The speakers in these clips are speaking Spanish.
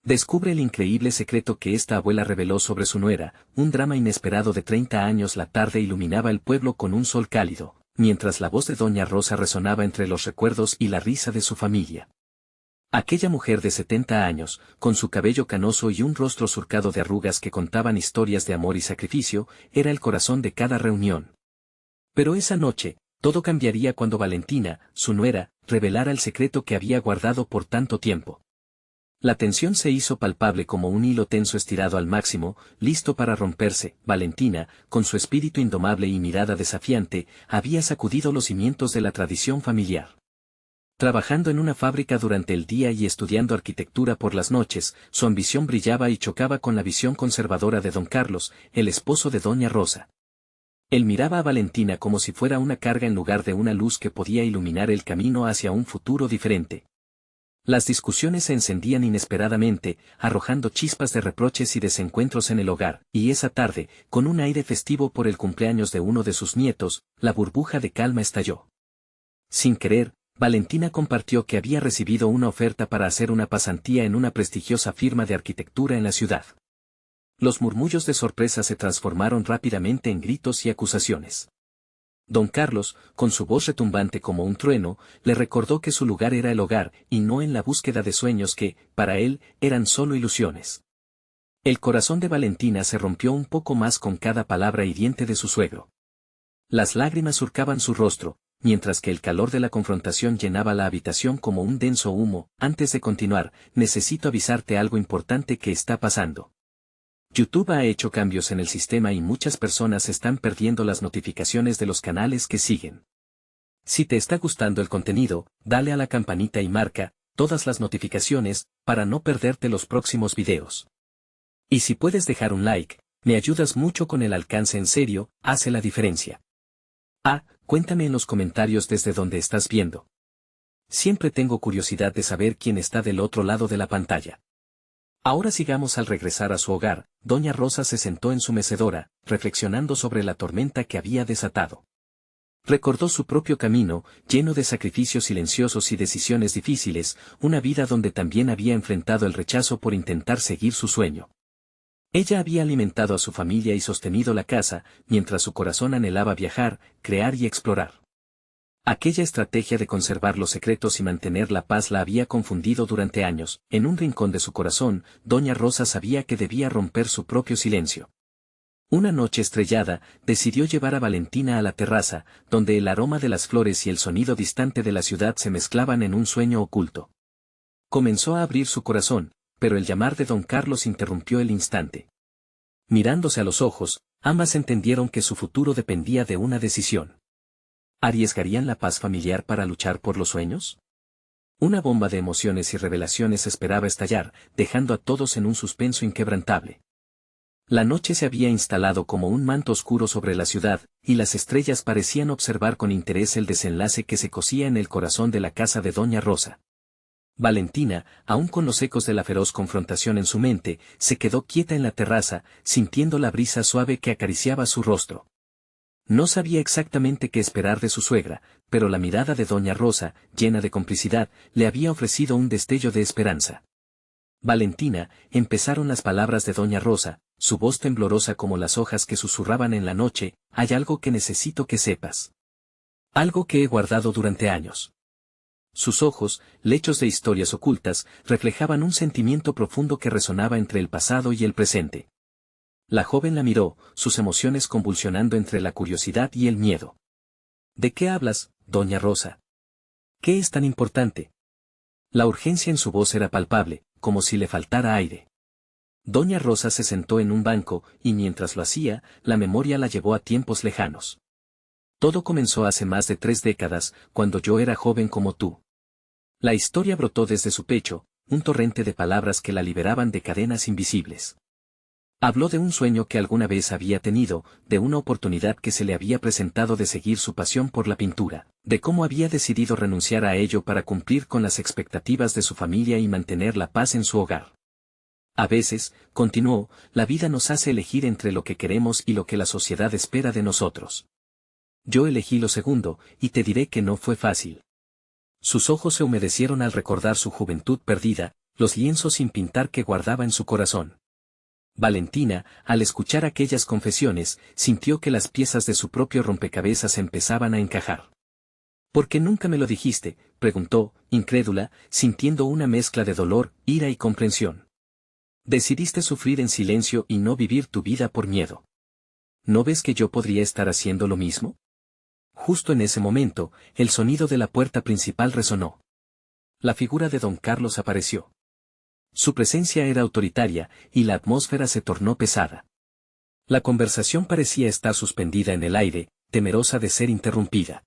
Descubre el increíble secreto que esta abuela reveló sobre su nuera. Un drama inesperado de 30 años. La tarde iluminaba el pueblo con un sol cálido, mientras la voz de doña Rosa resonaba entre los recuerdos y la risa de su familia. Aquella mujer de 70 años, con su cabello canoso y un rostro surcado de arrugas que contaban historias de amor y sacrificio, era el corazón de cada reunión. Pero esa noche, todo cambiaría cuando Valentina, su nuera, revelara el secreto que había guardado por tanto tiempo. La tensión se hizo palpable como un hilo tenso estirado al máximo, listo para romperse. Valentina, con su espíritu indomable y mirada desafiante, había sacudido los cimientos de la tradición familiar. Trabajando en una fábrica durante el día y estudiando arquitectura por las noches, su ambición brillaba y chocaba con la visión conservadora de don Carlos, el esposo de doña Rosa. Él miraba a Valentina como si fuera una carga en lugar de una luz que podía iluminar el camino hacia un futuro diferente. Las discusiones se encendían inesperadamente, arrojando chispas de reproches y desencuentros en el hogar, y esa tarde, con un aire festivo por el cumpleaños de uno de sus nietos, la burbuja de calma estalló. Sin querer, Valentina compartió que había recibido una oferta para hacer una pasantía en una prestigiosa firma de arquitectura en la ciudad. Los murmullos de sorpresa se transformaron rápidamente en gritos y acusaciones. Don Carlos, con su voz retumbante como un trueno, le recordó que su lugar era el hogar, y no en la búsqueda de sueños que, para él, eran solo ilusiones. El corazón de Valentina se rompió un poco más con cada palabra hiriente de su suegro. Las lágrimas surcaban su rostro, mientras que el calor de la confrontación llenaba la habitación como un denso humo. Antes de continuar, necesito avisarte algo importante que está pasando. YouTube ha hecho cambios en el sistema y muchas personas están perdiendo las notificaciones de los canales que siguen. Si te está gustando el contenido, dale a la campanita y marca todas las notificaciones para no perderte los próximos videos. Y si puedes dejar un like, me ayudas mucho con el alcance. En serio, hace la diferencia. Cuéntame en los comentarios desde donde estás viendo. Siempre tengo curiosidad de saber quién está del otro lado de la pantalla. Ahora sigamos. Al regresar a su hogar, doña Rosa se sentó en su mecedora, reflexionando sobre la tormenta que había desatado. Recordó su propio camino, lleno de sacrificios silenciosos y decisiones difíciles, una vida donde también había enfrentado el rechazo por intentar seguir su sueño. Ella había alimentado a su familia y sostenido la casa, mientras su corazón anhelaba viajar, crear y explorar. Aquella estrategia de conservar los secretos y mantener la paz la había confundido durante años. En un rincón de su corazón, doña Rosa sabía que debía romper su propio silencio. Una noche estrellada, decidió llevar a Valentina a la terraza, donde el aroma de las flores y el sonido distante de la ciudad se mezclaban en un sueño oculto. Comenzó a abrir su corazón, pero el llamar de don Carlos interrumpió el instante. Mirándose a los ojos, ambas entendieron que su futuro dependía de una decisión. ¿Arriesgarían la paz familiar para luchar por los sueños? Una bomba de emociones y revelaciones esperaba estallar, dejando a todos en un suspenso inquebrantable. La noche se había instalado como un manto oscuro sobre la ciudad, y las estrellas parecían observar con interés el desenlace que se cosía en el corazón de la casa de doña Rosa. Valentina, aún con los ecos de la feroz confrontación en su mente, se quedó quieta en la terraza, sintiendo la brisa suave que acariciaba su rostro. No sabía exactamente qué esperar de su suegra, pero la mirada de doña Rosa, llena de complicidad, le había ofrecido un destello de esperanza. Valentina, empezaron las palabras de doña Rosa, su voz temblorosa como las hojas que susurraban en la noche. Hay algo que necesito que sepas. Algo que he guardado durante años. Sus ojos, lechos de historias ocultas, reflejaban un sentimiento profundo que resonaba entre el pasado y el presente. La joven la miró, sus emociones convulsionando entre la curiosidad y el miedo. ¿De qué hablas, doña Rosa? ¿Qué es tan importante? La urgencia en su voz era palpable, como si le faltara aire. Doña Rosa se sentó en un banco, y mientras lo hacía, la memoria la llevó a tiempos lejanos. Todo comenzó hace más de 3 décadas, cuando yo era joven como tú. La historia brotó desde su pecho, un torrente de palabras que la liberaban de cadenas invisibles. Habló de un sueño que alguna vez había tenido, de una oportunidad que se le había presentado de seguir su pasión por la pintura, de cómo había decidido renunciar a ello para cumplir con las expectativas de su familia y mantener la paz en su hogar. A veces, continuó, la vida nos hace elegir entre lo que queremos y lo que la sociedad espera de nosotros. Yo elegí lo segundo, y te diré que no fue fácil. Sus ojos se humedecieron al recordar su juventud perdida, los lienzos sin pintar que guardaba en su corazón. Valentina, al escuchar aquellas confesiones, sintió que las piezas de su propio rompecabezas empezaban a encajar. ¿Por qué nunca me lo dijiste?, preguntó, incrédula, sintiendo una mezcla de dolor, ira y comprensión. Decidiste sufrir en silencio y no vivir tu vida por miedo. ¿No ves que yo podría estar haciendo lo mismo? Justo en ese momento, el sonido de la puerta principal resonó. La figura de don Carlos apareció. Su presencia era autoritaria, y la atmósfera se tornó pesada. La conversación parecía estar suspendida en el aire, temerosa de ser interrumpida.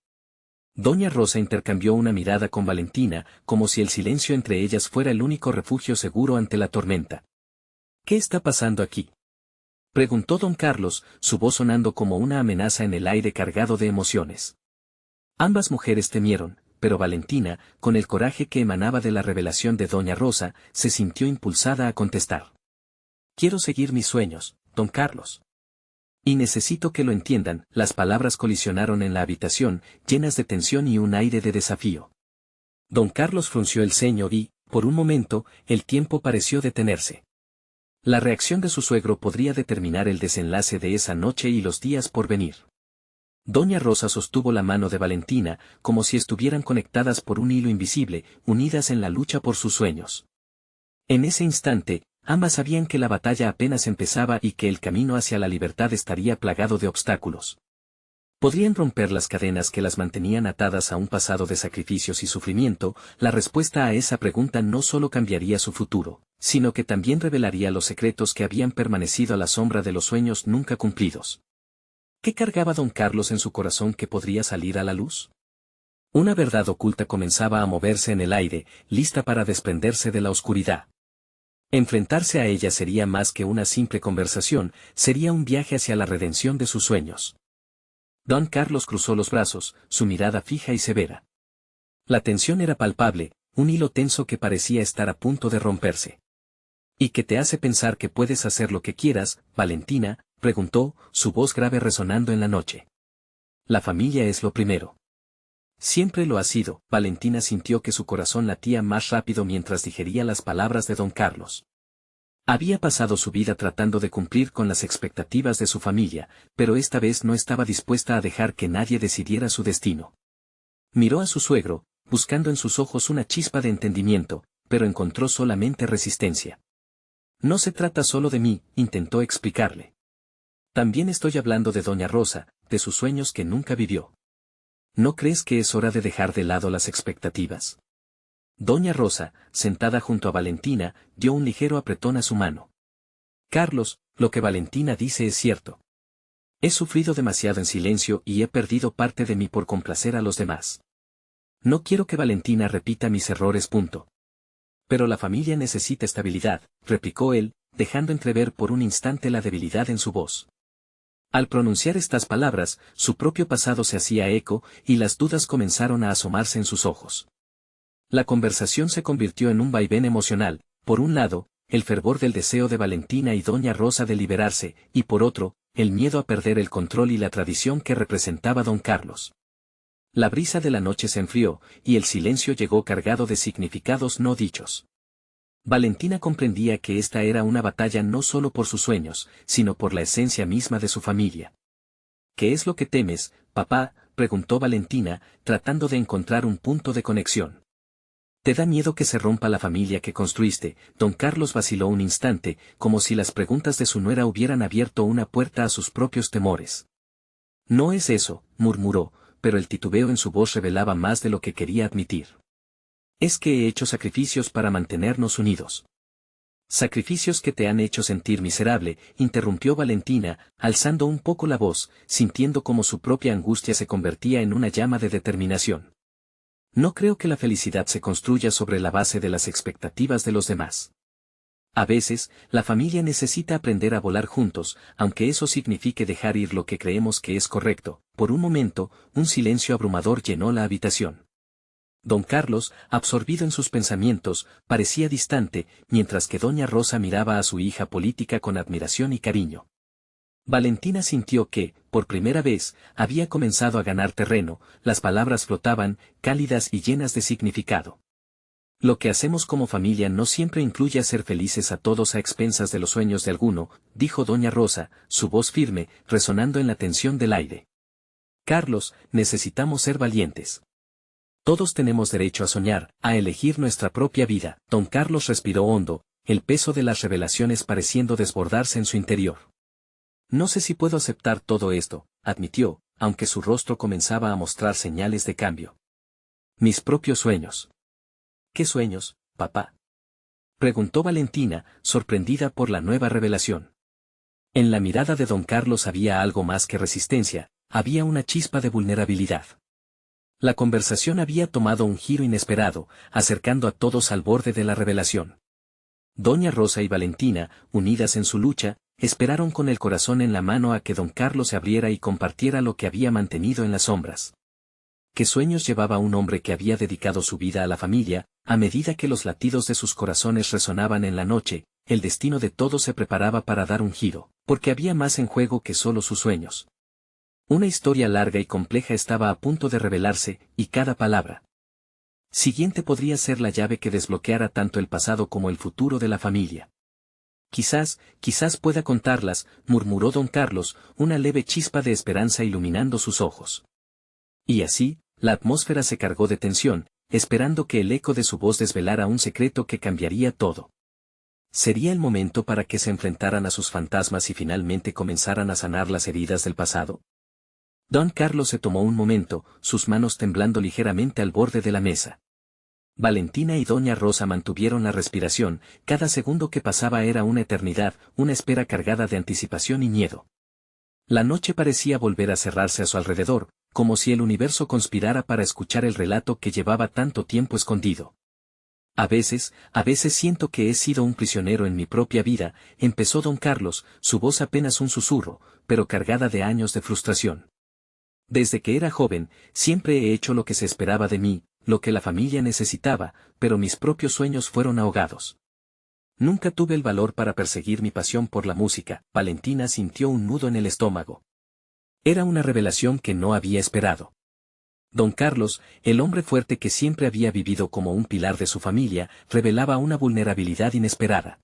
Doña Rosa intercambió una mirada con Valentina, como si el silencio entre ellas fuera el único refugio seguro ante la tormenta. ¿Qué está pasando aquí?, preguntó don Carlos, su voz sonando como una amenaza en el aire cargado de emociones. Ambas mujeres temieron, pero Valentina, con el coraje que emanaba de la revelación de doña Rosa, se sintió impulsada a contestar. Quiero seguir mis sueños, don Carlos. Y necesito que lo entiendan. Las palabras colisionaron en la habitación, llenas de tensión y un aire de desafío. Don Carlos frunció el ceño y, por un momento, el tiempo pareció detenerse. La reacción de su suegro podría determinar el desenlace de esa noche y los días por venir. Doña Rosa sostuvo la mano de Valentina, como si estuvieran conectadas por un hilo invisible, unidas en la lucha por sus sueños. En ese instante, ambas sabían que la batalla apenas empezaba y que el camino hacia la libertad estaría plagado de obstáculos. ¿Podrían romper las cadenas que las mantenían atadas a un pasado de sacrificios y sufrimiento? La respuesta a esa pregunta no solo cambiaría su futuro, sino que también revelaría los secretos que habían permanecido a la sombra de los sueños nunca cumplidos. ¿Qué cargaba don Carlos en su corazón que podría salir a la luz? Una verdad oculta comenzaba a moverse en el aire, lista para desprenderse de la oscuridad. Enfrentarse a ella sería más que una simple conversación, sería un viaje hacia la redención de sus sueños. Don Carlos cruzó los brazos, su mirada fija y severa. La tensión era palpable, un hilo tenso que parecía estar a punto de romperse. ¿Y qué te hace pensar que puedes hacer lo que quieras, Valentina?, preguntó, su voz grave resonando en la noche. La familia es lo primero. Siempre lo ha sido. Valentina sintió que su corazón latía más rápido mientras digería las palabras de don Carlos. Había pasado su vida tratando de cumplir con las expectativas de su familia, pero esta vez no estaba dispuesta a dejar que nadie decidiera su destino. Miró a su suegro, buscando en sus ojos una chispa de entendimiento, pero encontró solamente resistencia. No se trata solo de mí, intentó explicarle. También estoy hablando de doña Rosa, de sus sueños que nunca vivió. ¿No crees que es hora de dejar de lado las expectativas? Doña Rosa, sentada junto a Valentina, dio un ligero apretón a su mano. Carlos, lo que Valentina dice es cierto. He sufrido demasiado en silencio y he perdido parte de mí por complacer a los demás. No quiero que Valentina repita mis errores. Pero la familia necesita estabilidad, replicó él, dejando entrever por un instante la debilidad en su voz. Al pronunciar estas palabras, su propio pasado se hacía eco, y las dudas comenzaron a asomarse en sus ojos. La conversación se convirtió en un vaivén emocional, por un lado, el fervor del deseo de Valentina y doña Rosa de liberarse, y por otro, el miedo a perder el control y la tradición que representaba don Carlos. La brisa de la noche se enfrió, y el silencio llegó cargado de significados no dichos. Valentina comprendía que esta era una batalla no solo por sus sueños, sino por la esencia misma de su familia. ¿Qué es lo que temes, papá?, preguntó Valentina, tratando de encontrar un punto de conexión. ¿Te da miedo que se rompa la familia que construiste? Don Carlos vaciló un instante, como si las preguntas de su nuera hubieran abierto una puerta a sus propios temores. No es eso, murmuró, pero el titubeo en su voz revelaba más de lo que quería admitir. Es que he hecho sacrificios para mantenernos unidos. Sacrificios que te han hecho sentir miserable, interrumpió Valentina, alzando un poco la voz, sintiendo como su propia angustia se convertía en una llama de determinación. No creo que la felicidad se construya sobre la base de las expectativas de los demás. A veces, la familia necesita aprender a volar juntos, aunque eso signifique dejar ir lo que creemos que es correcto. Por un momento, un silencio abrumador llenó la habitación. Don Carlos, absorbido en sus pensamientos, parecía distante, mientras que doña Rosa miraba a su hija política con admiración y cariño. Valentina sintió que, por primera vez, había comenzado a ganar terreno, las palabras flotaban, cálidas y llenas de significado. Lo que hacemos como familia no siempre incluye hacer felices a todos a expensas de los sueños de alguno, dijo doña Rosa, su voz firme, resonando en la tensión del aire. Carlos, necesitamos ser valientes. Todos tenemos derecho a soñar, a elegir nuestra propia vida. Don Carlos respiró hondo, el peso de las revelaciones pareciendo desbordarse en su interior. No sé si puedo aceptar todo esto, admitió, aunque su rostro comenzaba a mostrar señales de cambio. Mis propios sueños. ¿Qué sueños, papá? Preguntó Valentina, sorprendida por la nueva revelación. En la mirada de don Carlos había algo más que resistencia, había una chispa de vulnerabilidad. La conversación había tomado un giro inesperado, acercando a todos al borde de la revelación. Doña Rosa y Valentina, unidas en su lucha, esperaron con el corazón en la mano a que don Carlos se abriera y compartiera lo que había mantenido en las sombras. ¿Qué sueños llevaba un hombre que había dedicado su vida a la familia? A medida que los latidos de sus corazones resonaban en la noche, el destino de todos se preparaba para dar un giro, porque había más en juego que solo sus sueños. Una historia larga y compleja estaba a punto de revelarse, y cada palabra siguiente podría ser la llave que desbloqueara tanto el pasado como el futuro de la familia. Quizás pueda contarlas, murmuró don Carlos, una leve chispa de esperanza iluminando sus ojos. Y así, la atmósfera se cargó de tensión, esperando que el eco de su voz desvelara un secreto que cambiaría todo. ¿Sería el momento para que se enfrentaran a sus fantasmas y finalmente comenzaran a sanar las heridas del pasado? Don Carlos se tomó un momento, sus manos temblando ligeramente al borde de la mesa. Valentina y doña Rosa mantuvieron la respiración, cada segundo que pasaba era una eternidad, una espera cargada de anticipación y miedo. La noche parecía volver a cerrarse a su alrededor, como si el universo conspirara para escuchar el relato que llevaba tanto tiempo escondido. A veces siento que he sido un prisionero en mi propia vida, empezó don Carlos, su voz apenas un susurro, pero cargada de años de frustración. Desde que era joven, siempre he hecho lo que se esperaba de mí, lo que la familia necesitaba, pero mis propios sueños fueron ahogados. Nunca tuve el valor para perseguir mi pasión por la música. Valentina sintió un nudo en el estómago. Era una revelación que no había esperado. Don Carlos, el hombre fuerte que siempre había vivido como un pilar de su familia, revelaba una vulnerabilidad inesperada.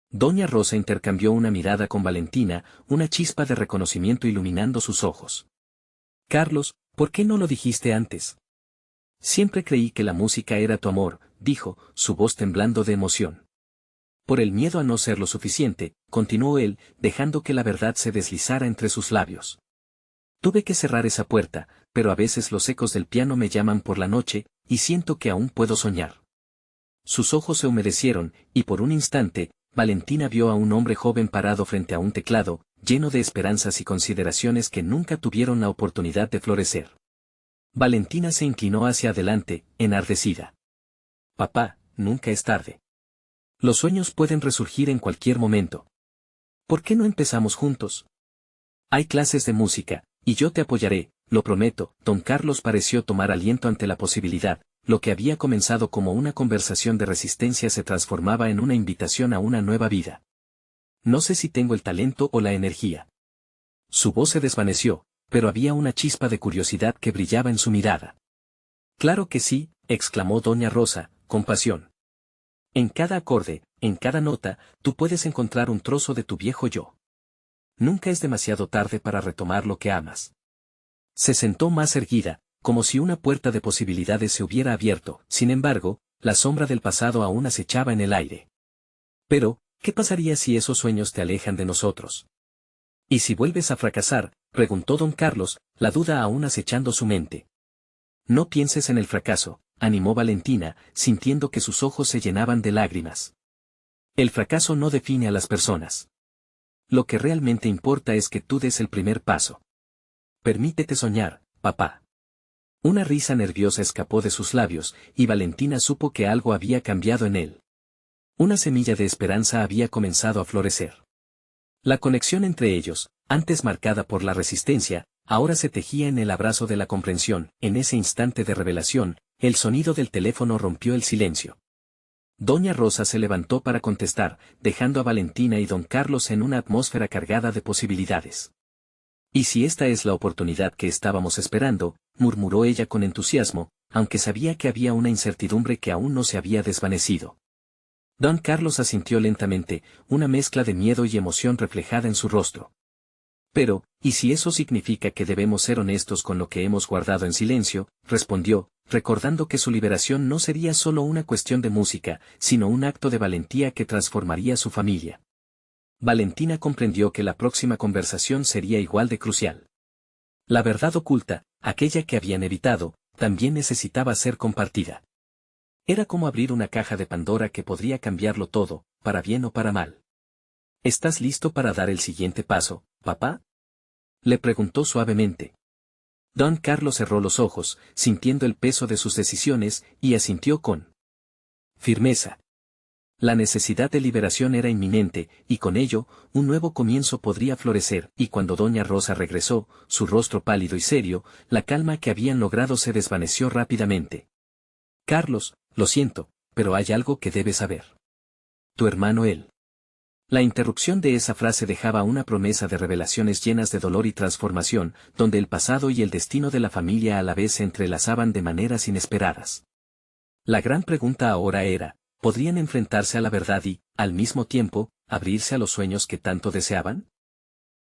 Doña Rosa intercambió una mirada con Valentina, una chispa de reconocimiento iluminando sus ojos. Carlos, ¿por qué no lo dijiste antes? Siempre creí que la música era tu amor, dijo, su voz temblando de emoción. Por el miedo a no ser lo suficiente, continuó él, dejando que la verdad se deslizara entre sus labios. Tuve que cerrar esa puerta, pero a veces los ecos del piano me llaman por la noche, y siento que aún puedo soñar. Sus ojos se humedecieron, y por un instante, Valentina vio a un hombre joven parado frente a un teclado, lleno de esperanzas y consideraciones que nunca tuvieron la oportunidad de florecer. Valentina se inclinó hacia adelante, enardecida. Papá, nunca es tarde. Los sueños pueden resurgir en cualquier momento. ¿Por qué no empezamos juntos? Hay clases de música, y yo te apoyaré, lo prometo. Don Carlos pareció tomar aliento ante la posibilidad, lo que había comenzado como una conversación de resistencia se transformaba en una invitación a una nueva vida. No sé si tengo el talento o la energía. Su voz se desvaneció, pero había una chispa de curiosidad que brillaba en su mirada. Claro que sí, exclamó doña Rosa, con pasión. En cada acorde, en cada nota, tú puedes encontrar un trozo de tu viejo yo. Nunca es demasiado tarde para retomar lo que amas. Se sentó más erguida, como si una puerta de posibilidades se hubiera abierto, sin embargo, la sombra del pasado aún acechaba en el aire. Pero, ¿qué pasaría si esos sueños te alejan de nosotros? ¿Y si vuelves a fracasar? Preguntó don Carlos, la duda aún acechando su mente. No pienses en el fracaso, animó Valentina, sintiendo que sus ojos se llenaban de lágrimas. El fracaso no define a las personas. Lo que realmente importa es que tú des el primer paso. Permítete soñar, papá. Una risa nerviosa escapó de sus labios, y Valentina supo que algo había cambiado en él. Una semilla de esperanza había comenzado a florecer. La conexión entre ellos, antes marcada por la resistencia, ahora se tejía en el abrazo de la comprensión. En ese instante de revelación, el sonido del teléfono rompió el silencio. Doña Rosa se levantó para contestar, dejando a Valentina y don Carlos en una atmósfera cargada de posibilidades. ¿Y si esta es la oportunidad que estábamos esperando?, murmuró ella con entusiasmo, aunque sabía que había una incertidumbre que aún no se había desvanecido. Don Carlos asintió lentamente, una mezcla de miedo y emoción reflejada en su rostro. Pero, ¿y si eso significa que debemos ser honestos con lo que hemos guardado en silencio?, respondió, recordando que su liberación no sería solo una cuestión de música, sino un acto de valentía que transformaría su familia. Valentina comprendió que la próxima conversación sería igual de crucial. La verdad oculta, aquella que habían evitado, también necesitaba ser compartida. Era como abrir una caja de Pandora que podría cambiarlo todo, para bien o para mal. ¿Estás listo para dar el siguiente paso, papá?, le preguntó suavemente. Don Carlos cerró los ojos, sintiendo el peso de sus decisiones, y asintió con firmeza. La necesidad de liberación era inminente, y con ello, un nuevo comienzo podría florecer, y cuando doña Rosa regresó, su rostro pálido y serio, la calma que habían logrado se desvaneció rápidamente. Carlos, lo siento, pero hay algo que debes saber. Tu hermano él. La interrupción de esa frase dejaba una promesa de revelaciones llenas de dolor y transformación, donde el pasado y el destino de la familia a la vez se entrelazaban de maneras inesperadas. La gran pregunta ahora era, ¿podrían enfrentarse a la verdad y, al mismo tiempo, abrirse a los sueños que tanto deseaban?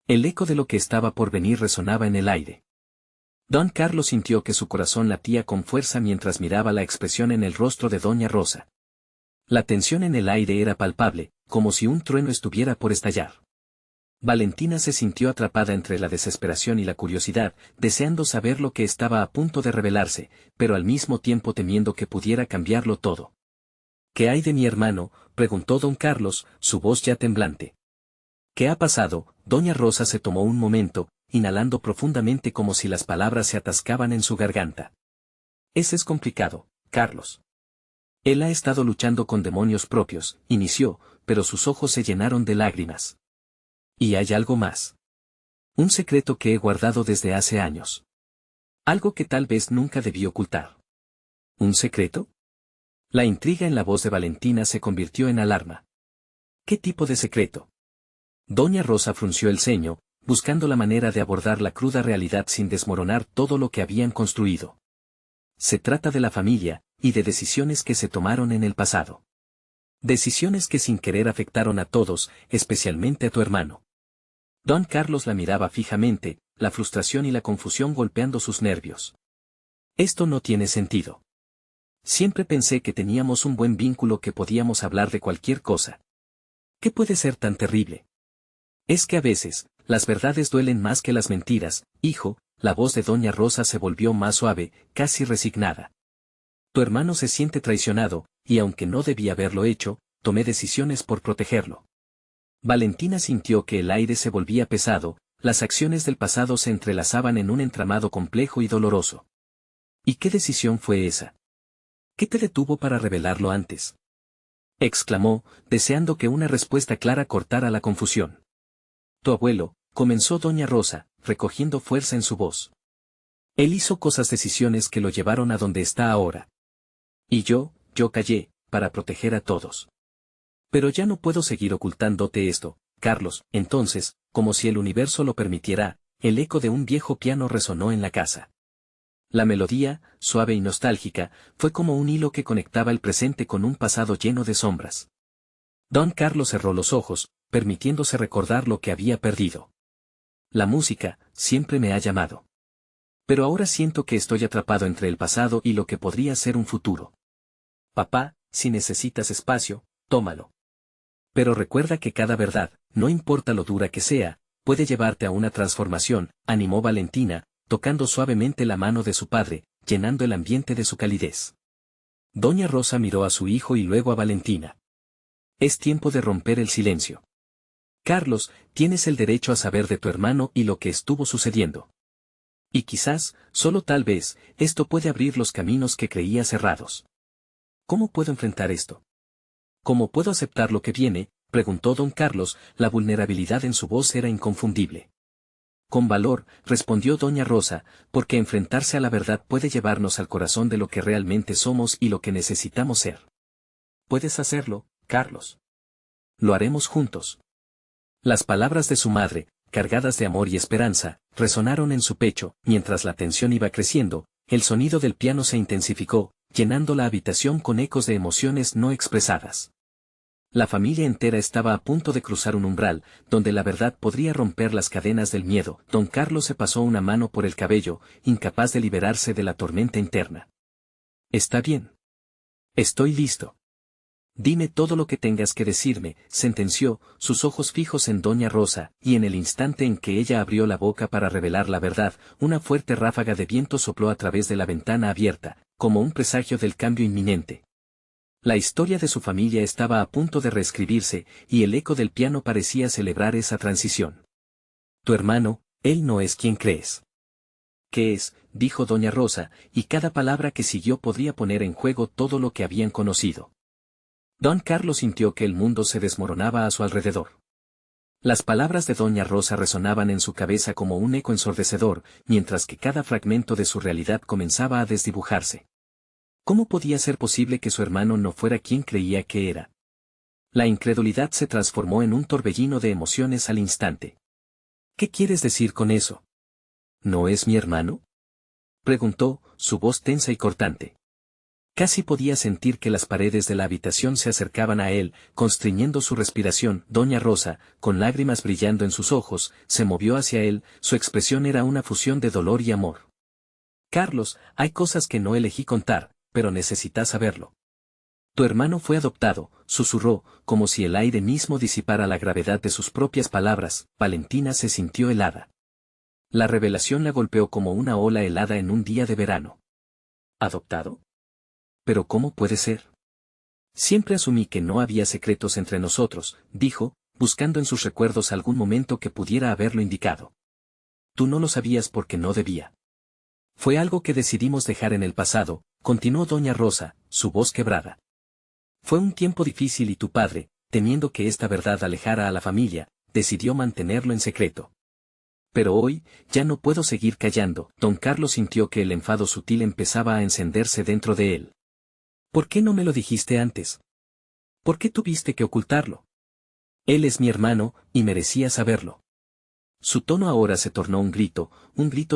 El eco de lo que estaba por venir resonaba en el aire. Don Carlos sintió que su corazón latía con fuerza mientras miraba la expresión en el rostro de doña Rosa. La tensión en el aire era palpable, como si un trueno estuviera por estallar. Valentina se sintió atrapada entre la desesperación y la curiosidad, deseando saber lo que estaba a punto de revelarse, pero al mismo tiempo temiendo que pudiera cambiarlo todo. ¿Qué hay de mi hermano?, preguntó don Carlos, su voz ya temblante. ¿Qué ha pasado? Doña Rosa se tomó un momento, inhalando profundamente como si las palabras se atascaban en su garganta. Ese es complicado, Carlos. Él ha estado luchando con demonios propios, inició, pero sus ojos se llenaron de lágrimas. Y hay algo más. Un secreto que he guardado desde hace años. Algo que tal vez nunca debí ocultar. ¿Un secreto? La intriga en la voz de Valentina se convirtió en alarma. ¿Qué tipo de secreto? Doña Rosa frunció el ceño, buscando la manera de abordar la cruda realidad sin desmoronar todo lo que habían construido. Se trata de la familia, y de decisiones que se tomaron en el pasado. Decisiones que sin querer afectaron a todos, especialmente a tu hermano. Don Carlos la miraba fijamente, la frustración y la confusión golpeando sus nervios. Esto no tiene sentido. Siempre pensé que teníamos un buen vínculo, que podíamos hablar de cualquier cosa. ¿Qué puede ser tan terrible? Es que a veces, las verdades duelen más que las mentiras, hijo. La voz de doña Rosa se volvió más suave, casi resignada. Tu hermano se siente traicionado, y aunque no debía haberlo hecho, tomé decisiones por protegerlo. Valentina sintió que el aire se volvía pesado, las acciones del pasado se entrelazaban en un entramado complejo y doloroso. ¿Y qué decisión fue esa? ¿Qué te detuvo para revelarlo antes?, exclamó, deseando que una respuesta clara cortara la confusión. Tu abuelo, comenzó doña Rosa, recogiendo fuerza en su voz. Él hizo decisiones que lo llevaron a donde está ahora. Y yo callé, para proteger a todos. Pero ya no puedo seguir ocultándote esto, Carlos. Entonces, como si el universo lo permitiera, el eco de un viejo piano resonó en la casa. La melodía, suave y nostálgica, fue como un hilo que conectaba el presente con un pasado lleno de sombras. Don Carlos cerró los ojos, permitiéndose recordar lo que había perdido. La música, siempre me ha llamado. Pero ahora siento que estoy atrapado entre el pasado y lo que podría ser un futuro. Papá, si necesitas espacio, tómalo. Pero recuerda que cada verdad, no importa lo dura que sea, puede llevarte a una transformación, animó Valentina, tocando suavemente la mano de su padre, llenando el ambiente de su calidez. Doña Rosa miró a su hijo y luego a Valentina. Es tiempo de romper el silencio. Carlos, tienes el derecho a saber de tu hermano y lo que estuvo sucediendo. Y quizás, solo tal vez, esto puede abrir los caminos que creía cerrados. ¿Cómo puedo enfrentar esto? ¿Cómo puedo aceptar lo que viene?, preguntó don Carlos, la vulnerabilidad en su voz era inconfundible. Con valor, respondió doña Rosa, porque enfrentarse a la verdad puede llevarnos al corazón de lo que realmente somos y lo que necesitamos ser. Puedes hacerlo, Carlos. Lo haremos juntos. Las palabras de su madre, cargadas de amor y esperanza, resonaron en su pecho, mientras la tensión iba creciendo, El sonido del piano se intensificó, llenando la habitación con ecos de emociones no expresadas. La familia entera estaba a punto de cruzar un umbral, donde la verdad podría romper las cadenas del miedo. Don Carlos se pasó una mano por el cabello, incapaz de liberarse de la tormenta interna. Está bien. Estoy listo. Dime todo lo que tengas que decirme, sentenció, sus ojos fijos en doña Rosa, y en el instante en que ella abrió la boca para revelar la verdad, una fuerte ráfaga de viento sopló a través de la ventana abierta, como un presagio del cambio inminente. La historia de su familia estaba a punto de reescribirse, y el eco del piano parecía celebrar esa transición. Tu hermano, él no es quien crees. ¿Qué es?, dijo doña Rosa, y cada palabra que siguió podría poner en juego todo lo que habían conocido. Don Carlos sintió que el mundo se desmoronaba a su alrededor. Las palabras de doña Rosa resonaban en su cabeza como un eco ensordecedor, mientras que cada fragmento de su realidad comenzaba a desdibujarse. ¿Cómo podía ser posible que su hermano no fuera quien creía que era? La incredulidad se transformó en un torbellino de emociones al instante. ¿Qué quieres decir con eso? ¿No es mi hermano?, preguntó, su voz tensa y cortante. Casi podía sentir que las paredes de la habitación se acercaban a él, constriñendo su respiración. Doña Rosa, con lágrimas brillando en sus ojos, se movió hacia él, su expresión era una fusión de dolor y amor. Carlos, hay cosas que no elegí contar, pero necesitas saberlo. Tu hermano fue adoptado, susurró, como si el aire mismo disipara la gravedad de sus propias palabras. Valentina se sintió helada. La revelación la golpeó como una ola helada en un día de verano. ¿Adoptado? ¿Pero cómo puede ser? Siempre asumí que no había secretos entre nosotros, dijo, buscando en sus recuerdos algún momento que pudiera haberlo indicado. Tú no lo sabías porque no debía. Fue algo que decidimos dejar en el pasado, continuó doña Rosa, su voz quebrada. Fue un tiempo difícil y tu padre, temiendo que esta verdad alejara a la familia, decidió mantenerlo en secreto. Pero hoy, ya no puedo seguir callando. Don Carlos sintió que el enfado sutil empezaba a encenderse dentro de él. ¿Por qué no me lo dijiste antes? ¿Por qué tuviste que ocultarlo? Él es mi hermano, y merecía saberlo. Su tono ahora se tornó un grito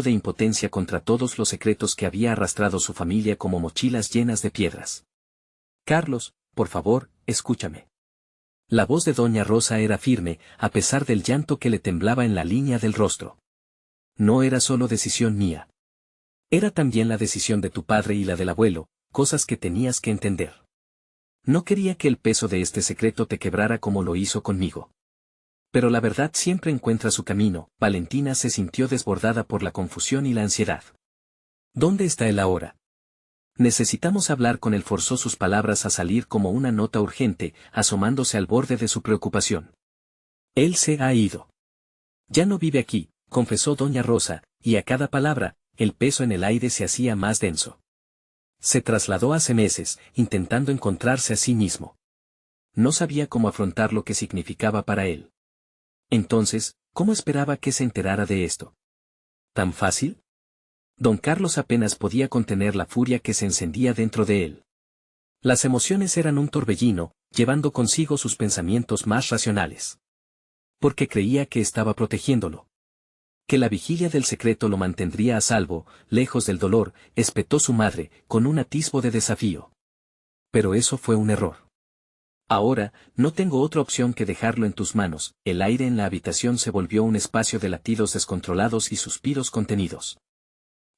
de impotencia contra todos los secretos que había arrastrado su familia como mochilas llenas de piedras. Carlos, por favor, escúchame. La voz de doña Rosa era firme, a pesar del llanto que le temblaba en la línea del rostro. No era solo decisión mía. Era también la decisión de tu padre y la del abuelo, cosas que tenías que entender. No quería que el peso de este secreto te quebrara como lo hizo conmigo. Pero la verdad siempre encuentra su camino. Valentina se sintió desbordada por la confusión y la ansiedad. ¿Dónde está él ahora? Necesitamos hablar con él. Forzó sus palabras a salir como una nota urgente, asomándose al borde de su preocupación. Él se ha ido. Ya no vive aquí, confesó doña Rosa, y a cada palabra, el peso en el aire se hacía más denso. Se trasladó hace meses, intentando encontrarse a sí mismo. No sabía cómo afrontar lo que significaba para él. Entonces, ¿cómo esperaba que se enterara de esto? ¿Tan fácil? Don Carlos apenas podía contener la furia que se encendía dentro de él. Las emociones eran un torbellino, llevando consigo sus pensamientos más racionales. Porque creía que estaba protegiéndolo. Que la vigilia del secreto lo mantendría a salvo, lejos del dolor, espetó su madre, con un atisbo de desafío. Pero eso fue un error. Ahora, no tengo otra opción que dejarlo en tus manos. El aire en la habitación se volvió un espacio de latidos descontrolados y suspiros contenidos.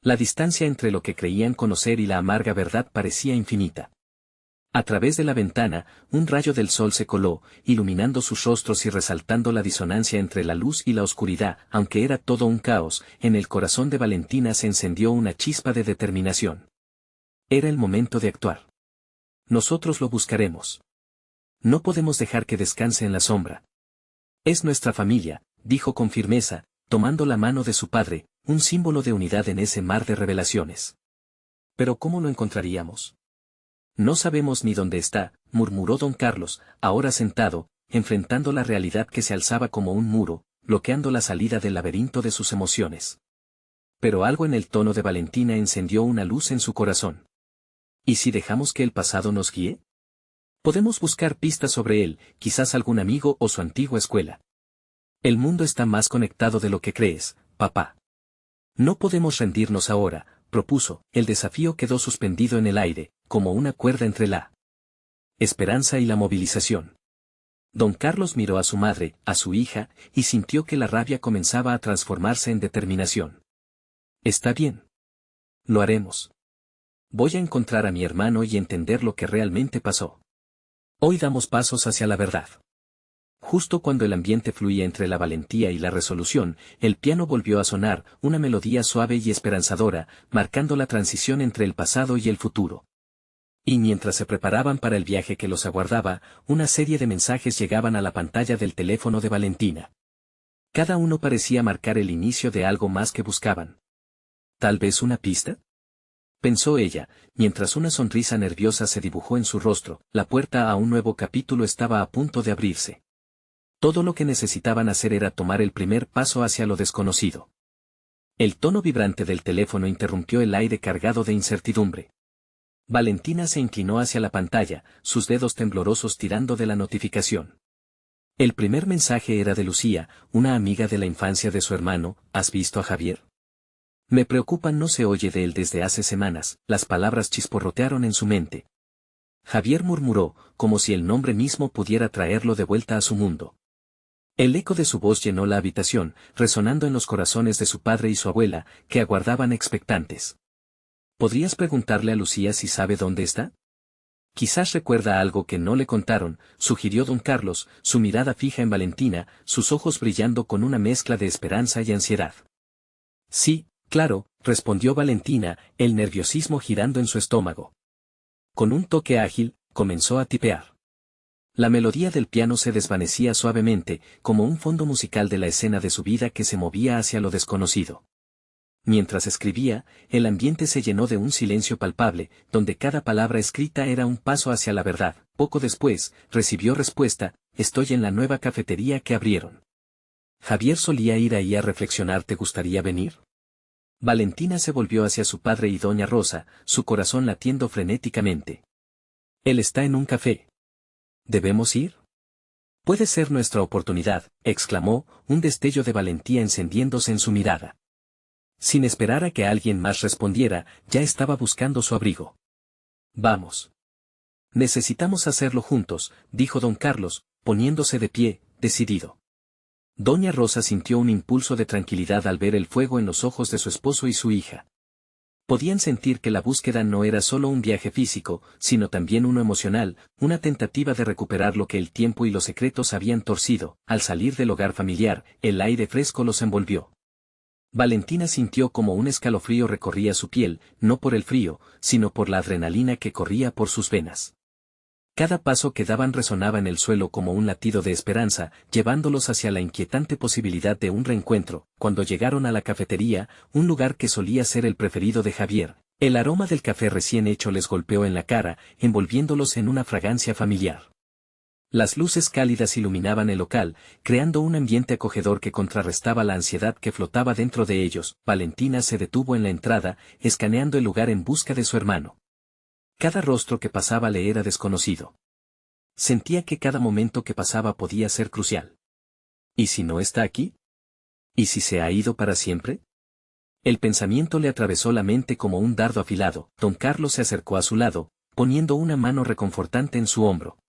La distancia entre lo que creían conocer y la amarga verdad parecía infinita. A través de la ventana, un rayo del sol se coló, iluminando sus rostros y resaltando la disonancia entre la luz y la oscuridad. Aunque era todo un caos, en el corazón de Valentina se encendió una chispa de determinación. Era el momento de actuar. Nosotros lo buscaremos. No podemos dejar que descanse en la sombra. Es nuestra familia, dijo con firmeza, tomando la mano de su padre, un símbolo de unidad en ese mar de revelaciones. ¿Pero cómo lo encontraríamos? No sabemos ni dónde está, murmuró don Carlos, ahora sentado, enfrentando la realidad que se alzaba como un muro, bloqueando la salida del laberinto de sus emociones. Pero algo en el tono de Valentina encendió una luz en su corazón. ¿Y si dejamos que el pasado nos guíe? Podemos buscar pistas sobre él, quizás algún amigo o su antigua escuela. El mundo está más conectado de lo que crees, papá. No podemos rendirnos ahora, propuso. El desafío quedó suspendido en el aire, como una cuerda entre la esperanza y la movilización. Don Carlos miró a su madre, a su hija, y sintió que la rabia comenzaba a transformarse en determinación. Está bien. Lo haremos. Voy a encontrar a mi hermano y entender lo que realmente pasó. Hoy damos pasos hacia la verdad. Justo cuando el ambiente fluía entre la valentía y la resolución, el piano volvió a sonar, una melodía suave y esperanzadora, marcando la transición entre el pasado y el futuro. Y mientras se preparaban para el viaje que los aguardaba, una serie de mensajes llegaban a la pantalla del teléfono de Valentina. Cada uno parecía marcar el inicio de algo más que buscaban. ¿Tal vez una pista? Pensó ella, mientras una sonrisa nerviosa se dibujó en su rostro. La puerta a un nuevo capítulo estaba a punto de abrirse. Todo lo que necesitaban hacer era tomar el primer paso hacia lo desconocido. El tono vibrante del teléfono interrumpió el aire cargado de incertidumbre. Valentina se inclinó hacia la pantalla, sus dedos temblorosos tirando de la notificación. El primer mensaje era de Lucía, una amiga de la infancia de su hermano. ¿Has visto a Javier? Me preocupa, no se oye de él desde hace semanas. Las palabras chisporrotearon en su mente. Javier murmuró, como si el nombre mismo pudiera traerlo de vuelta a su mundo. El eco de su voz llenó la habitación, resonando en los corazones de su padre y su abuela, que aguardaban expectantes. ¿Podrías preguntarle a Lucía si sabe dónde está? Quizás recuerda algo que no le contaron, sugirió don Carlos, su mirada fija en Valentina, sus ojos brillando con una mezcla de esperanza y ansiedad. Sí, claro, respondió Valentina, el nerviosismo girando en su estómago. Con un toque ágil, comenzó a tipear. La melodía del piano se desvanecía suavemente, como un fondo musical de la escena de su vida que se movía hacia lo desconocido. Mientras escribía, el ambiente se llenó de un silencio palpable, donde cada palabra escrita era un paso hacia la verdad. Poco después, recibió respuesta: estoy en la nueva cafetería que abrieron. Javier solía ir ahí a reflexionar, ¿te gustaría venir? Valentina se volvió hacia su padre y doña Rosa, su corazón latiendo frenéticamente. Él está en un café. ¿Debemos ir? Puede ser nuestra oportunidad, exclamó, un destello de valentía encendiéndose en su mirada. Sin esperar a que alguien más respondiera, ya estaba buscando su abrigo. Vamos. Necesitamos hacerlo juntos, dijo don Carlos, poniéndose de pie, decidido. Doña Rosa sintió un impulso de tranquilidad al ver el fuego en los ojos de su esposo y su hija. Podían sentir que la búsqueda no era solo un viaje físico, sino también uno emocional, una tentativa de recuperar lo que el tiempo y los secretos habían torcido. Al salir del hogar familiar, el aire fresco los envolvió. Valentina sintió como un escalofrío recorría su piel, no por el frío, sino por la adrenalina que corría por sus venas. Cada paso que daban resonaba en el suelo como un latido de esperanza, llevándolos hacia la inquietante posibilidad de un reencuentro. Cuando llegaron a la cafetería, un lugar que solía ser el preferido de Javier, el aroma del café recién hecho les golpeó en la cara, envolviéndolos en una fragancia familiar. Las luces cálidas iluminaban el local, creando un ambiente acogedor que contrarrestaba la ansiedad que flotaba dentro de ellos. Valentina se detuvo en la entrada, escaneando el lugar en busca de su hermano. Cada rostro que pasaba le era desconocido. Sentía que cada momento que pasaba podía ser crucial. ¿Y si no está aquí? ¿Y si se ha ido para siempre? El pensamiento le atravesó la mente como un dardo afilado. Don Carlos se acercó a su lado, poniendo una mano reconfortante en su hombro.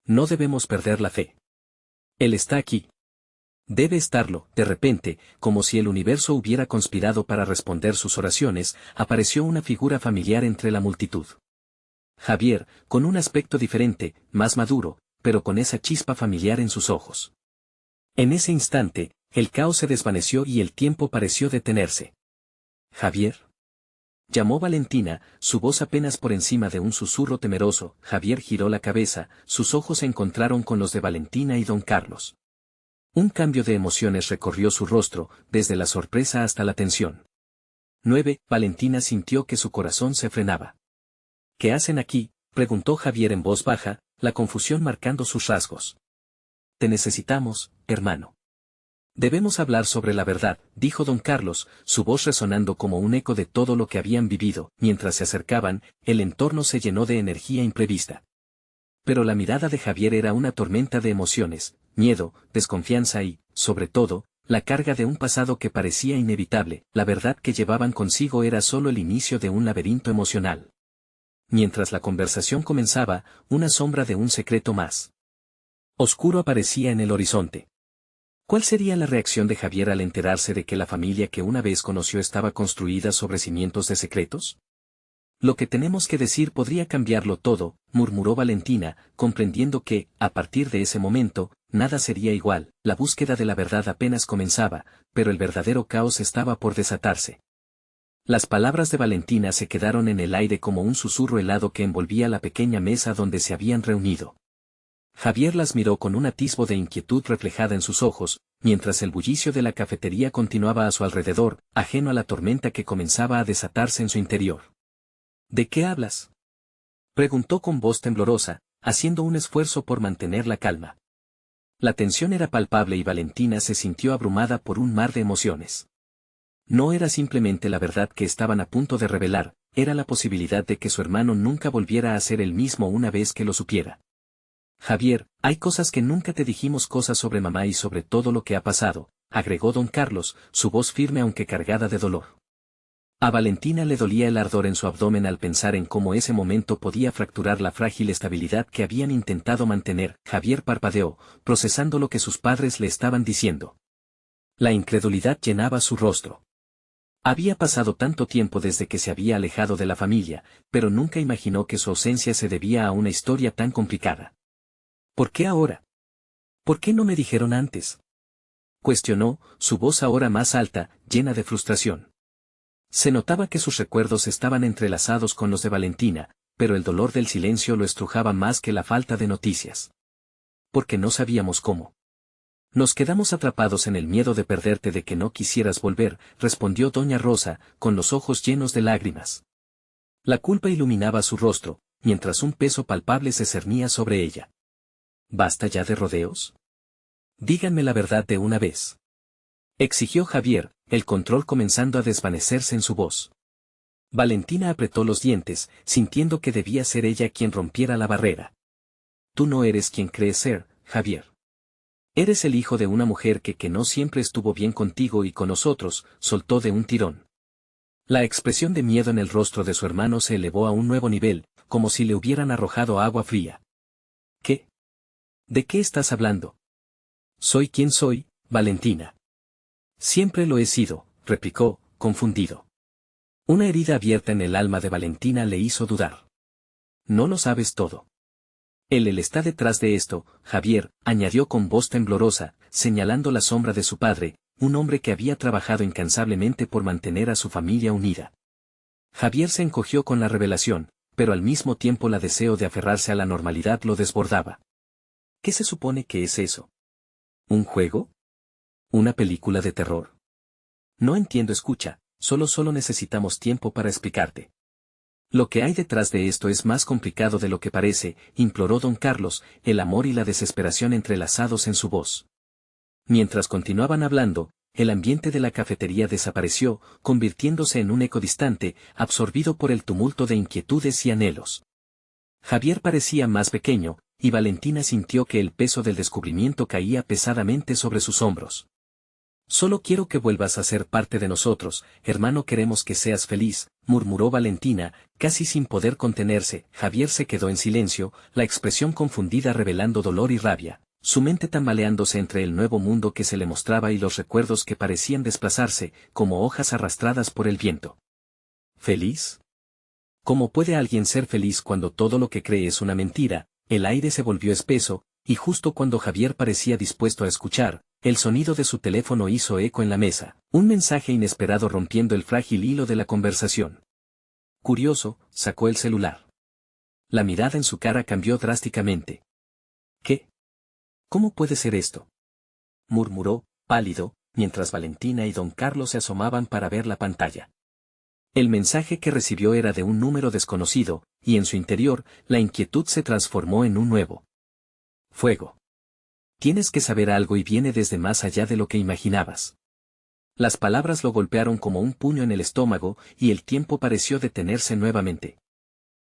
No debemos perder la fe. Él está aquí. Debe estarlo. De repente, como si el universo hubiera conspirado para responder sus oraciones, apareció una figura familiar entre la multitud. Javier, con un aspecto diferente, más maduro, pero con esa chispa familiar en sus ojos. En ese instante, el caos se desvaneció y el tiempo pareció detenerse. ¿Javier? Llamó Valentina, su voz apenas por encima de un susurro temeroso. Javier giró la cabeza, sus ojos se encontraron con los de Valentina y don Carlos. Un cambio de emociones recorrió su rostro, desde la sorpresa hasta la tensión. 9. Valentina sintió que su corazón se frenaba. ¿Qué hacen aquí?, preguntó Javier en voz baja, la confusión marcando sus rasgos. Te necesitamos, hermano. Debemos hablar sobre la verdad, dijo don Carlos, su voz resonando como un eco de todo lo que habían vivido. Mientras se acercaban, el entorno se llenó de energía imprevista. Pero la mirada de Javier era una tormenta de emociones, miedo, desconfianza y, sobre todo, la carga de un pasado que parecía inevitable, la verdad que llevaban consigo era solo el inicio de un laberinto emocional. Mientras la conversación comenzaba, una sombra de un secreto más oscuro aparecía en el horizonte. ¿Cuál sería la reacción de Javier al enterarse de que la familia que una vez conoció estaba construida sobre cimientos de secretos? Lo que tenemos que decir podría cambiarlo todo, murmuró Valentina, comprendiendo que, a partir de ese momento, nada sería igual, la búsqueda de la verdad apenas comenzaba, pero el verdadero caos estaba por desatarse. Las palabras de Valentina se quedaron en el aire como un susurro helado que envolvía la pequeña mesa donde se habían reunido. Javier las miró con un atisbo de inquietud reflejada en sus ojos, mientras el bullicio de la cafetería continuaba a su alrededor, ajeno a la tormenta que comenzaba a desatarse en su interior. ¿De qué hablas?, preguntó con voz temblorosa, haciendo un esfuerzo por mantener la calma. La tensión era palpable y Valentina se sintió abrumada por un mar de emociones. No era simplemente la verdad que estaban a punto de revelar, era la posibilidad de que su hermano nunca volviera a ser el mismo una vez que lo supiera. Javier, hay cosas que nunca te dijimos, cosas sobre mamá y sobre todo lo que ha pasado, agregó don Carlos, su voz firme aunque cargada de dolor. A Valentina le dolía el ardor en su abdomen al pensar en cómo ese momento podía fracturar la frágil estabilidad que habían intentado mantener. Javier parpadeó, procesando lo que sus padres le estaban diciendo. La incredulidad llenaba su rostro. Había pasado tanto tiempo desde que se había alejado de la familia, pero nunca imaginó que su ausencia se debía a una historia tan complicada. ¿Por qué ahora? ¿Por qué no me dijeron antes?, cuestionó, su voz ahora más alta, llena de frustración. Se notaba que sus recuerdos estaban entrelazados con los de Valentina, pero el dolor del silencio lo estrujaba más que la falta de noticias. Porque no sabíamos cómo. Nos quedamos atrapados en el miedo de perderte, de que no quisieras volver, respondió doña Rosa, con los ojos llenos de lágrimas. La culpa iluminaba su rostro, mientras un peso palpable se cernía sobre ella. ¿Basta ya de rodeos? Díganme la verdad de una vez, exigió Javier, el control comenzando a desvanecerse en su voz. Valentina apretó los dientes, sintiendo que debía ser ella quien rompiera la barrera. Tú no eres quien crees ser, Javier. Eres el hijo de una mujer que no siempre estuvo bien contigo y con nosotros, soltó de un tirón. La expresión de miedo en el rostro de su hermano se elevó a un nuevo nivel, como si le hubieran arrojado agua fría. ¿Qué? ¿De qué estás hablando? Soy quien soy, Valentina. Siempre lo he sido, replicó, confundido. Una herida abierta en el alma de Valentina le hizo dudar. No lo sabes todo. Él está detrás de esto, Javier, añadió con voz temblorosa, señalando la sombra de su padre, un hombre que había trabajado incansablemente por mantener a su familia unida. Javier se encogió con la revelación, pero al mismo tiempo la deseo de aferrarse a la normalidad lo desbordaba. ¿Qué se supone que es eso? ¿Un juego? ¿Una película de terror? No entiendo, escucha, solo necesitamos tiempo para explicarte. Lo que hay detrás de esto es más complicado de lo que parece, imploró don Carlos, el amor y la desesperación entrelazados en su voz. Mientras continuaban hablando, el ambiente de la cafetería desapareció, convirtiéndose en un eco distante, absorbido por el tumulto de inquietudes y anhelos. Javier parecía más pequeño, y Valentina sintió que el peso del descubrimiento caía pesadamente sobre sus hombros. Solo quiero que vuelvas a ser parte de nosotros, hermano, queremos que seas feliz, murmuró Valentina, casi sin poder contenerse. Javier se quedó en silencio, la expresión confundida revelando dolor y rabia, su mente tambaleándose entre el nuevo mundo que se le mostraba y los recuerdos que parecían desplazarse, como hojas arrastradas por el viento. ¿Feliz? ¿Cómo puede alguien ser feliz cuando todo lo que cree es una mentira? El aire se volvió espeso, y justo cuando Javier parecía dispuesto a escuchar, el sonido de su teléfono hizo eco en la mesa, un mensaje inesperado rompiendo el frágil hilo de la conversación. Curioso, sacó el celular. La mirada en su cara cambió drásticamente. ¿Qué? ¿Cómo puede ser esto?, murmuró, pálido, mientras Valentina y don Carlos se asomaban para ver la pantalla. El mensaje que recibió era de un número desconocido, y en su interior, la inquietud se transformó en un nuevo fuego. Tienes que saber algo y viene desde más allá de lo que imaginabas. Las palabras lo golpearon como un puño en el estómago, y el tiempo pareció detenerse nuevamente.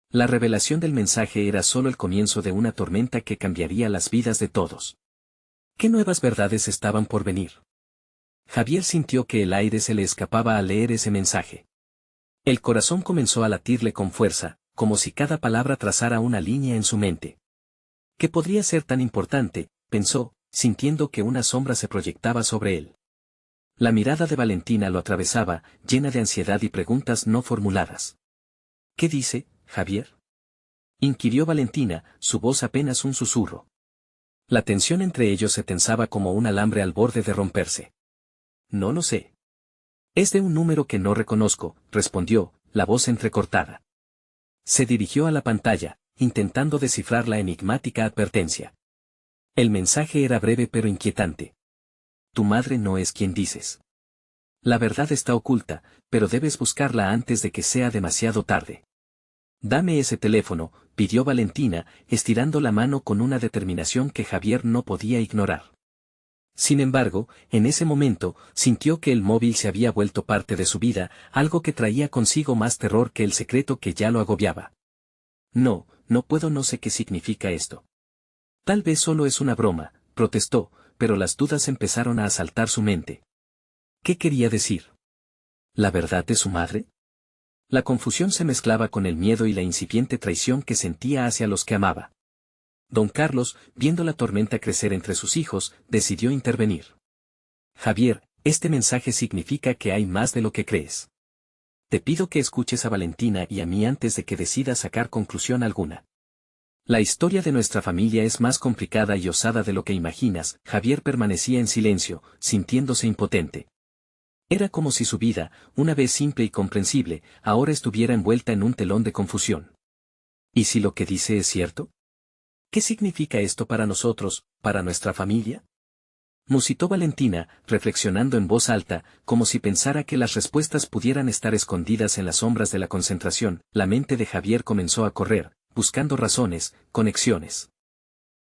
La revelación del mensaje era solo el comienzo de una tormenta que cambiaría las vidas de todos. ¿Qué nuevas verdades estaban por venir? Javier sintió que el aire se le escapaba al leer ese mensaje. El corazón comenzó a latirle con fuerza, como si cada palabra trazara una línea en su mente. ¿Qué podría ser tan importante?, pensó, sintiendo que una sombra se proyectaba sobre él. La mirada de Valentina lo atravesaba, llena de ansiedad y preguntas no formuladas. ¿Qué dice, Javier?, inquirió Valentina, su voz apenas un susurro. La tensión entre ellos se tensaba como un alambre al borde de romperse. No lo sé. Es de un número que no reconozco, respondió, la voz entrecortada. Se dirigió a la pantalla, intentando descifrar la enigmática advertencia. El mensaje era breve pero inquietante. Tu madre no es quien dices. La verdad está oculta, pero debes buscarla antes de que sea demasiado tarde. Dame ese teléfono, pidió Valentina, estirando la mano con una determinación que Javier no podía ignorar. Sin embargo, en ese momento, sintió que el móvil se había vuelto parte de su vida, algo que traía consigo más terror que el secreto que ya lo agobiaba. No, no puedo, no sé qué significa esto. Tal vez solo es una broma, protestó, pero las dudas empezaron a asaltar su mente. ¿Qué quería decir? ¿La verdad de su madre? La confusión se mezclaba con el miedo y la incipiente traición que sentía hacia los que amaba. Don Carlos, viendo la tormenta crecer entre sus hijos, decidió intervenir. Javier, este mensaje significa que hay más de lo que crees. Te pido que escuches a Valentina y a mí antes de que decidas sacar conclusión alguna. La historia de nuestra familia es más complicada y osada de lo que imaginas. Javier permanecía en silencio, sintiéndose impotente. Era como si su vida, una vez simple y comprensible, ahora estuviera envuelta en un telón de confusión. ¿Y si lo que dice es cierto? ¿Qué significa esto para nosotros, para nuestra familia? Musitó Valentina, reflexionando en voz alta, como si pensara que las respuestas pudieran estar escondidas en las sombras de la concentración. La mente de Javier comenzó a correr, buscando razones, conexiones.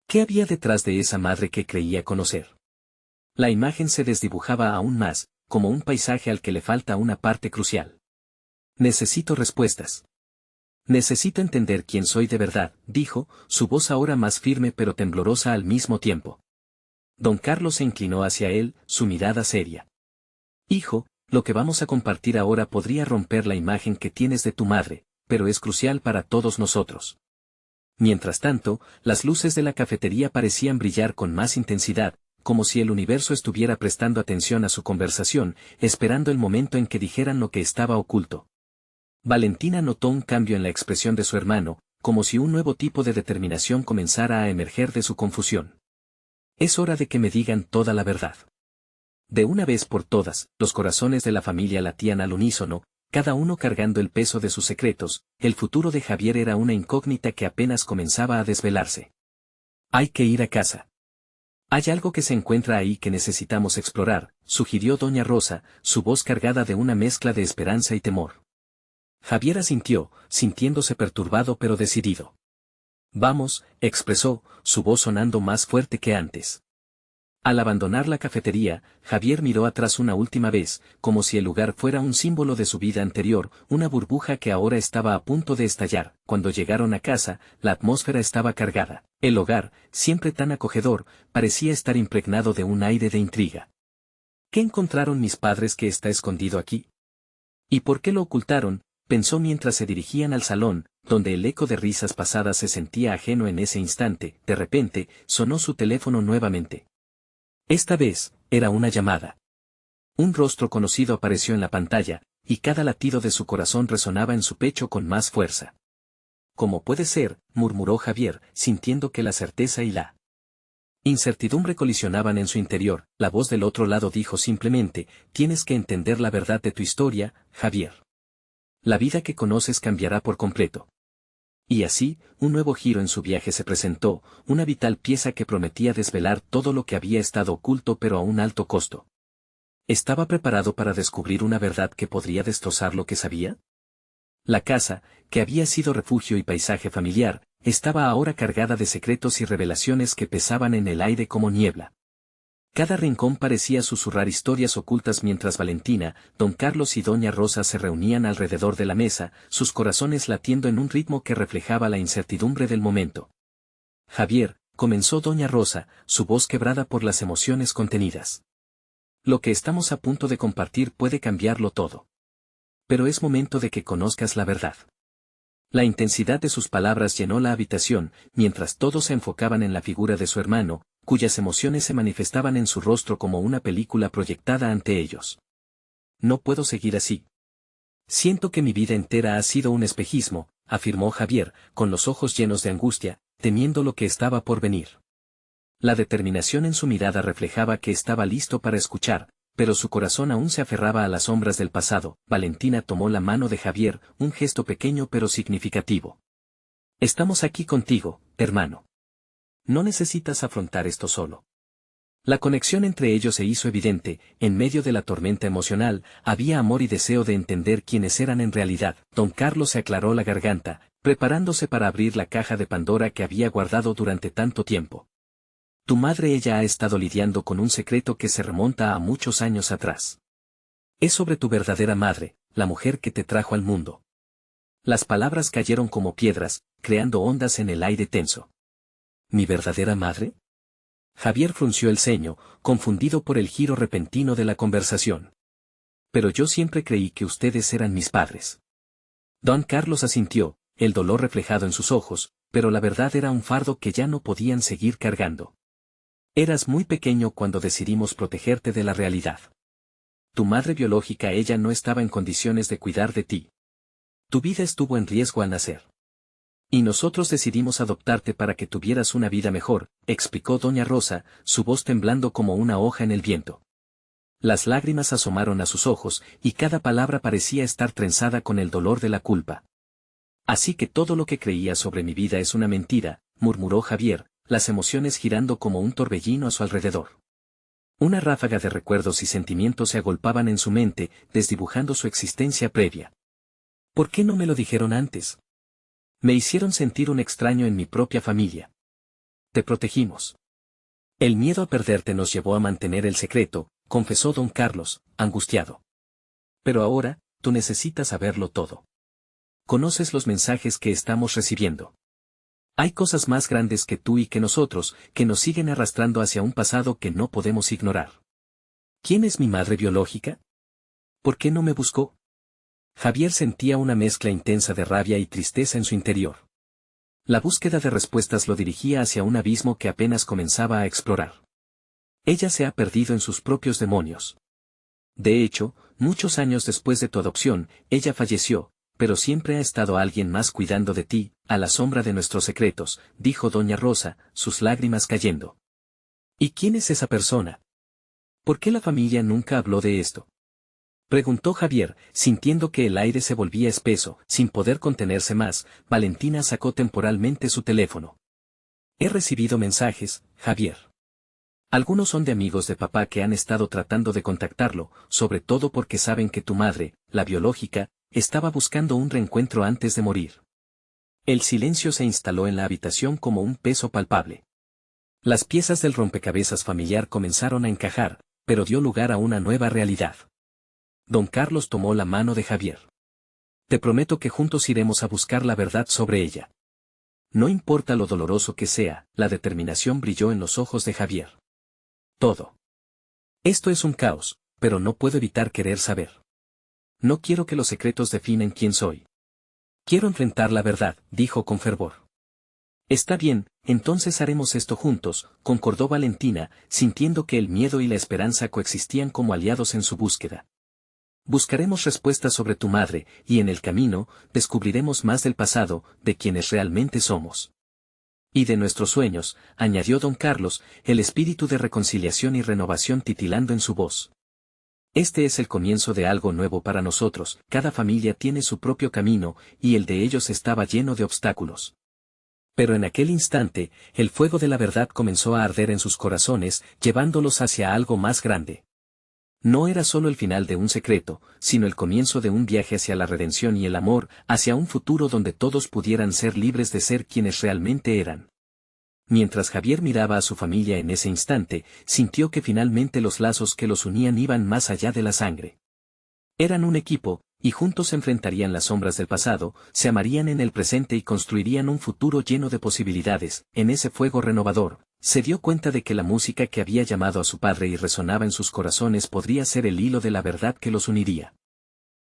¿Qué había detrás de esa madre que creía conocer? La imagen se desdibujaba aún más, como un paisaje al que le falta una parte crucial. Necesito respuestas. Necesito entender quién soy de verdad, dijo, su voz ahora más firme pero temblorosa al mismo tiempo. Don Carlos se inclinó hacia él, su mirada seria. Hijo, lo que vamos a compartir ahora podría romper la imagen que tienes de tu madre, pero es crucial para todos nosotros. Mientras tanto, las luces de la cafetería parecían brillar con más intensidad, como si el universo estuviera prestando atención a su conversación, esperando el momento en que dijeran lo que estaba oculto. Valentina notó un cambio en la expresión de su hermano, como si un nuevo tipo de determinación comenzara a emerger de su confusión. Es hora de que me digan toda la verdad. De una vez por todas, los corazones de la familia latían al unísono, cada uno cargando el peso de sus secretos. El futuro de Javier era una incógnita que apenas comenzaba a desvelarse. Hay que ir a casa. Hay algo que se encuentra ahí que necesitamos explorar, sugirió doña Rosa, su voz cargada de una mezcla de esperanza y temor. Javier asintió, sintiéndose perturbado pero decidido. Vamos, expresó, su voz sonando más fuerte que antes. Al abandonar la cafetería, Javier miró atrás una última vez, como si el lugar fuera un símbolo de su vida anterior, una burbuja que ahora estaba a punto de estallar. Cuando llegaron a casa, la atmósfera estaba cargada. El hogar, siempre tan acogedor, parecía estar impregnado de un aire de intriga. ¿Qué encontraron mis padres que está escondido aquí? ¿Y por qué lo ocultaron?, pensó mientras se dirigían al salón, donde el eco de risas pasadas se sentía ajeno en ese instante. De repente, sonó su teléfono nuevamente. Esta vez, era una llamada. Un rostro conocido apareció en la pantalla, y cada latido de su corazón resonaba en su pecho con más fuerza. ¿Cómo puede ser?, murmuró Javier, sintiendo que la certeza y la incertidumbre colisionaban en su interior. La voz del otro lado dijo simplemente, tienes que entender la verdad de tu historia, Javier. La vida que conoces cambiará por completo. Y así, un nuevo giro en su viaje se presentó, una vital pieza que prometía desvelar todo lo que había estado oculto pero a un alto costo. ¿Estaba preparado para descubrir una verdad que podría destrozar lo que sabía? La casa, que había sido refugio y paisaje familiar, estaba ahora cargada de secretos y revelaciones que pesaban en el aire como niebla. Cada rincón parecía susurrar historias ocultas mientras Valentina, don Carlos y doña Rosa se reunían alrededor de la mesa, sus corazones latiendo en un ritmo que reflejaba la incertidumbre del momento. Javier, comenzó doña Rosa, su voz quebrada por las emociones contenidas. Lo que estamos a punto de compartir puede cambiarlo todo. Pero es momento de que conozcas la verdad. La intensidad de sus palabras llenó la habitación, mientras todos se enfocaban en la figura de su hermano, cuyas emociones se manifestaban en su rostro como una película proyectada ante ellos. No puedo seguir así. Siento que mi vida entera ha sido un espejismo, afirmó Javier, con los ojos llenos de angustia, temiendo lo que estaba por venir. La determinación en su mirada reflejaba que estaba listo para escuchar, pero su corazón aún se aferraba a las sombras del pasado. Valentina tomó la mano de Javier, un gesto pequeño pero significativo. Estamos aquí contigo, hermano. No necesitas afrontar esto solo. La conexión entre ellos se hizo evidente, en medio de la tormenta emocional, había amor y deseo de entender quiénes eran en realidad. Don Carlos se aclaró la garganta, preparándose para abrir la caja de Pandora que había guardado durante tanto tiempo. Tu madre ella ha estado lidiando con un secreto que se remonta a muchos años atrás. Es sobre tu verdadera madre, la mujer que te trajo al mundo. Las palabras cayeron como piedras, creando ondas en el aire tenso. ¿Mi verdadera madre? Javier frunció el ceño, confundido por el giro repentino de la conversación. Pero yo siempre creí que ustedes eran mis padres. Don Carlos asintió, el dolor reflejado en sus ojos, pero la verdad era un fardo que ya no podían seguir cargando. Eras muy pequeño cuando decidimos protegerte de la realidad. Tu madre biológica ella no estaba en condiciones de cuidar de ti. Tu vida estuvo en riesgo al nacer. Y nosotros decidimos adoptarte para que tuvieras una vida mejor, explicó doña Rosa, su voz temblando como una hoja en el viento. Las lágrimas asomaron a sus ojos, y cada palabra parecía estar trenzada con el dolor de la culpa. Así que todo lo que creía sobre mi vida es una mentira, murmuró Javier, las emociones girando como un torbellino a su alrededor. Una ráfaga de recuerdos y sentimientos se agolpaban en su mente, desdibujando su existencia previa. ¿Por qué no me lo dijeron antes? Me hicieron sentir un extraño en mi propia familia. Te protegimos. El miedo a perderte nos llevó a mantener el secreto, confesó don Carlos, angustiado. Pero ahora, tú necesitas saberlo todo. Conoces los mensajes que estamos recibiendo. Hay cosas más grandes que tú y que nosotros, que nos siguen arrastrando hacia un pasado que no podemos ignorar. ¿Quién es mi madre biológica? ¿Por qué no me buscó? Javier sentía una mezcla intensa de rabia y tristeza en su interior. La búsqueda de respuestas lo dirigía hacia un abismo que apenas comenzaba a explorar. Ella se ha perdido en sus propios demonios. De hecho, muchos años después de tu adopción, ella falleció, pero siempre ha estado alguien más cuidando de ti, a la sombra de nuestros secretos, dijo doña Rosa, sus lágrimas cayendo. ¿Y quién es esa persona? ¿Por qué la familia nunca habló de esto? Preguntó Javier, sintiendo que el aire se volvía espeso, sin poder contenerse más. Valentina sacó temporalmente su teléfono. He recibido mensajes, Javier. Algunos son de amigos de papá que han estado tratando de contactarlo, sobre todo porque saben que tu madre, la biológica, estaba buscando un reencuentro antes de morir. El silencio se instaló en la habitación como un peso palpable. Las piezas del rompecabezas familiar comenzaron a encajar, pero dio lugar a una nueva realidad. Don Carlos tomó la mano de Javier. Te prometo que juntos iremos a buscar la verdad sobre ella. No importa lo doloroso que sea, la determinación brilló en los ojos de Javier. Todo. Esto es un caos, pero no puedo evitar querer saber. No quiero que los secretos definan quién soy. Quiero enfrentar la verdad, dijo con fervor. Está bien, entonces haremos esto juntos, concordó Valentina, sintiendo que el miedo y la esperanza coexistían como aliados en su búsqueda. Buscaremos respuestas sobre tu madre, y en el camino, descubriremos más del pasado, de quienes realmente somos. Y de nuestros sueños, añadió don Carlos, el espíritu de reconciliación y renovación titilando en su voz. Este es el comienzo de algo nuevo para nosotros, cada familia tiene su propio camino, y el de ellos estaba lleno de obstáculos. Pero en aquel instante, el fuego de la verdad comenzó a arder en sus corazones, llevándolos hacia algo más grande. No era solo el final de un secreto, sino el comienzo de un viaje hacia la redención y el amor, hacia un futuro donde todos pudieran ser libres de ser quienes realmente eran. Mientras Javier miraba a su familia en ese instante, sintió que finalmente los lazos que los unían iban más allá de la sangre. Eran un equipo, y juntos enfrentarían las sombras del pasado, se amarían en el presente y construirían un futuro lleno de posibilidades. En ese fuego renovador, Se dio cuenta de que la música que había llamado a su padre y resonaba en sus corazones podría ser el hilo de la verdad que los uniría.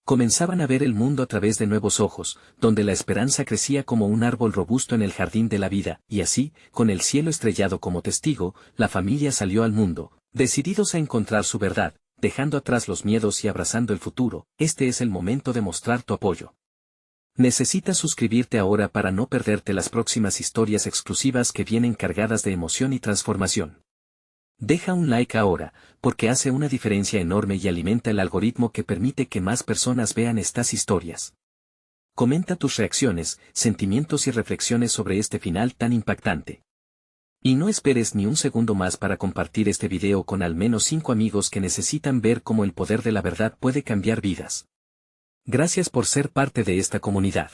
Comenzaban a ver el mundo a través de nuevos ojos, donde la esperanza crecía como un árbol robusto en el jardín de la vida, y así, con el cielo estrellado como testigo, la familia salió al mundo, decididos a encontrar su verdad, dejando atrás los miedos y abrazando el futuro. Este es el momento de mostrar tu apoyo. Necesitas suscribirte ahora para no perderte las próximas historias exclusivas que vienen cargadas de emoción y transformación. Deja un like ahora, porque hace una diferencia enorme y alimenta el algoritmo que permite que más personas vean estas historias. Comenta tus reacciones, sentimientos y reflexiones sobre este final tan impactante. Y no esperes ni un segundo más para compartir este video con al menos 5 amigos que necesitan ver cómo el poder de la verdad puede cambiar vidas. Gracias por ser parte de esta comunidad.